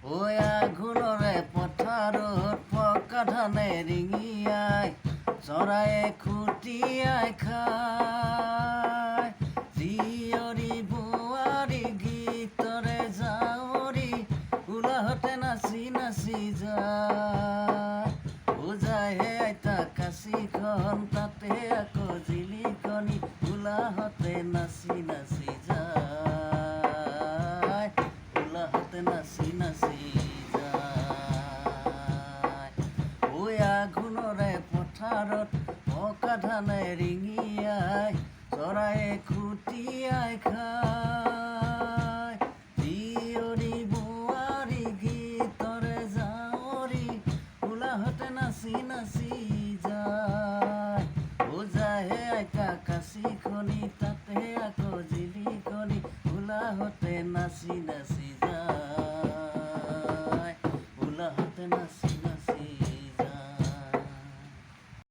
ঐ আঘোণৰে পথাৰত পকা ধানে ৰিঙিয়াই চৰায়ে খুটিয়াই খায় জীয়ৰী বোৱাৰী গীতৰে জাৱৰী উলাহতে নাচি নাচি যায় বুজাইহে আইতা কাঁচিখন তাতে আকৌ জিলিকনি উলাহতে নাচি নাচি যায় উলাহতে নাচি নাচি যায় ঐ আঘোণৰে পথাৰত পকা ধানে ৰিঙিয়াই চৰায়ে খুটিয়াই খায় জীয়ৰী বোৱাৰী গীতৰে জাৱৰী উলাহতে নাচি নাচি যায় বুজাইহে আইতা কাঁচিখনি তাতে আকৌ জিলিকনি উলাহতে নাচি নাচি যায় উলাহতে নাচি